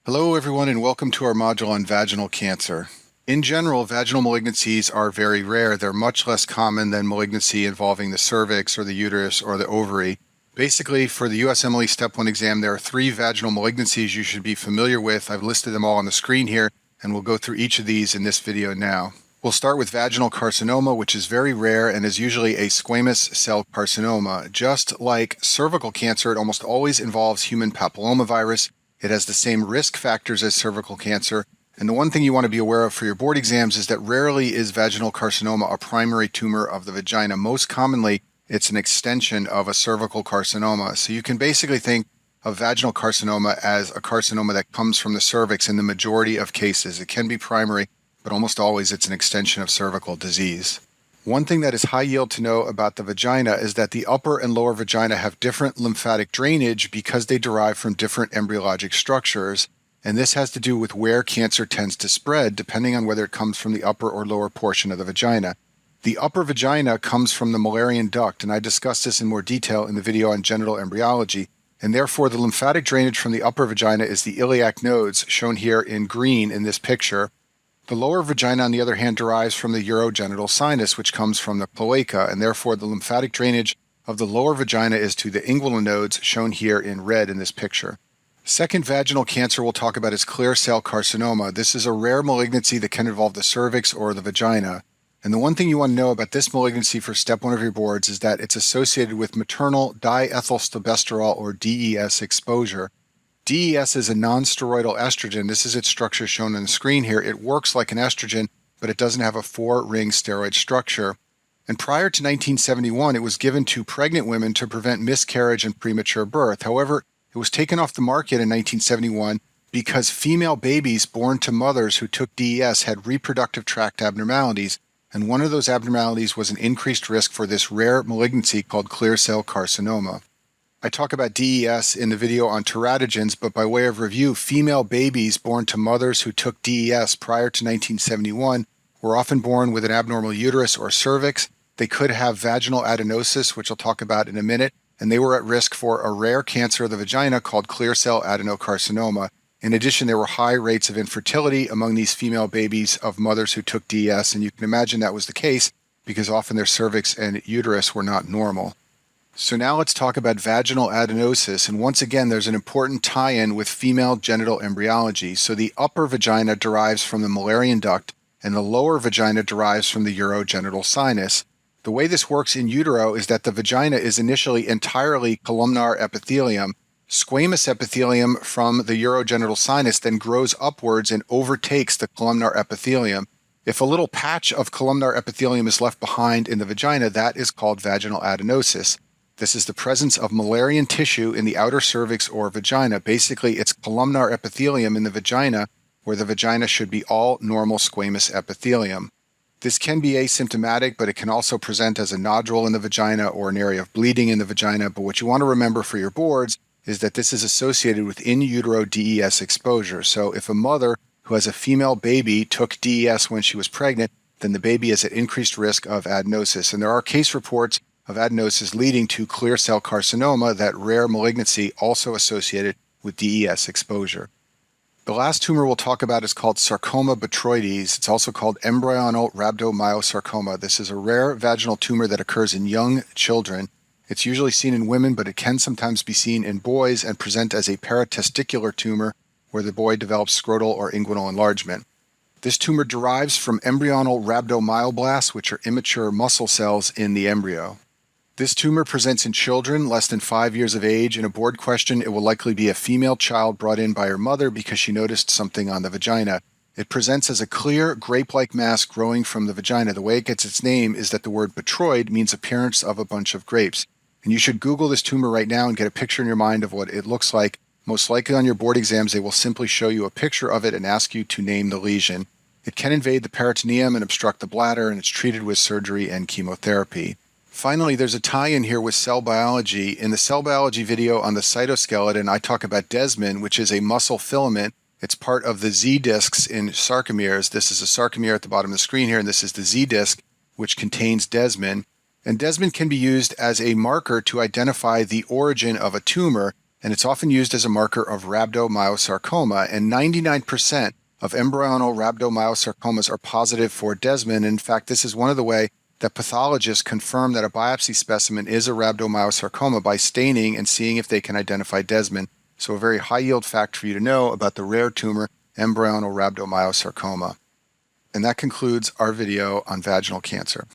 Hello, everyone, and welcome to our module on vaginal cancer. In general, vaginal malignancies are very rare. They're much less common than malignancy involving the cervix or the uterus or the ovary. Basically, for the USMLE Step 1 exam, there are 3 vaginal malignancies you should be familiar with. I've listed them all on the screen here, and we'll go through each of these in this video now. We'll start with vaginal carcinoma, which is very rare and is usually a squamous cell carcinoma. Just like cervical cancer, it almost always involves human papillomavirus. It has the same risk factors as cervical cancer, and the one thing you want to be aware of for your board exams is that rarely is vaginal carcinoma a primary tumor of the vagina. Most commonly, it's an extension of a cervical carcinoma. So you can basically think of vaginal carcinoma as a carcinoma that comes from the cervix in the majority of cases. It can be primary, but almost always it's an extension of cervical disease. One thing that is high yield to know about the vagina is that the upper and lower vagina have different lymphatic drainage because they derive from different embryologic structures, and this has to do with where cancer tends to spread depending on whether it comes from the upper or lower portion of the vagina. The upper vagina comes from the Mullerian duct, and I discussed this in more detail in the video on genital embryology, and therefore the lymphatic drainage from the upper vagina is the iliac nodes, shown here in green in this picture. The lower vagina, on the other hand, derives from the urogenital sinus, which comes from the cloaca, and therefore the lymphatic drainage of the lower vagina is to the inguinal nodes, shown here in red in this picture. Second vaginal cancer we'll talk about is clear cell carcinoma. This is a rare malignancy that can involve the cervix or the vagina. And the one thing you want to know about this malignancy for step 1 of your boards is that it's associated with maternal diethylstilbestrol or DES exposure. DES is a non-steroidal estrogen. This is its structure shown on the screen here. It works like an estrogen, but it doesn't have a 4-ring steroid structure. And prior to 1971, it was given to pregnant women to prevent miscarriage and premature birth. However, it was taken off the market in 1971 because female babies born to mothers who took DES had reproductive tract abnormalities, and one of those abnormalities was an increased risk for this rare malignancy called clear cell carcinoma. I talk about DES in the video on teratogens, but by way of review, female babies born to mothers who took DES prior to 1971 were often born with an abnormal uterus or cervix. They could have vaginal adenosis, which I'll talk about in a minute, and they were at risk for a rare cancer of the vagina called clear cell adenocarcinoma. In addition, there were high rates of infertility among these female babies of mothers who took DES, and you can imagine that was the case because often their cervix and uterus were not normal. So now let's talk about vaginal adenosis, and once again there's an important tie-in with female genital embryology. So the upper vagina derives from the Mullerian duct, and the lower vagina derives from the urogenital sinus. The way this works in utero is that the vagina is initially entirely columnar epithelium. Squamous epithelium from the urogenital sinus then grows upwards and overtakes the columnar epithelium. If a little patch of columnar epithelium is left behind in the vagina, that is called vaginal adenosis. This is the presence of Mullerian tissue in the outer cervix or vagina. Basically, it's columnar epithelium in the vagina where the vagina should be all normal squamous epithelium. This can be asymptomatic, but it can also present as a nodule in the vagina or an area of bleeding in the vagina. But what you want to remember for your boards is that this is associated with in utero DES exposure. So if a mother who has a female baby took DES when she was pregnant, then the baby is at increased risk of adenosis. And there are case reports of adenosis leading to clear cell carcinoma, that rare malignancy also associated with DES exposure. The last tumor we'll talk about is called sarcoma botryoides. It's also called embryonal rhabdomyosarcoma. This is a rare vaginal tumor that occurs in young children. It's usually seen in women, but it can sometimes be seen in boys and present as a paratesticular tumor where the boy develops scrotal or inguinal enlargement. This tumor derives from embryonal rhabdomyoblasts, which are immature muscle cells in the embryo. This tumor presents in children less than 5 years of age. In a board question, it will likely be a female child brought in by her mother because she noticed something on the vagina. It presents as a clear, grape-like mass growing from the vagina. The way it gets its name is that the word botryoid means appearance of a bunch of grapes. And you should Google this tumor right now and get a picture in your mind of what it looks like. Most likely on your board exams, they will simply show you a picture of it and ask you to name the lesion. It can invade the peritoneum and obstruct the bladder, and it's treated with surgery and chemotherapy. Finally, there's a tie-in here with cell biology. In the cell biology video on the cytoskeleton, I talk about desmin, which is a muscle filament. It's part of the Z discs in sarcomeres. This is a sarcomere at the bottom of the screen here, and this is the Z disc, which contains desmin. And desmin can be used as a marker to identify the origin of a tumor. and it's often used as a marker of rhabdomyosarcoma, and 99% of embryonal rhabdomyosarcomas are positive for Desmin. In fact, this is one of the ways that pathologists confirm that a biopsy specimen is a rhabdomyosarcoma by staining and seeing if they can identify Desmin. So a very high-yield fact for you to know about the rare tumor embryonal rhabdomyosarcoma. And that concludes our video on vaginal cancer.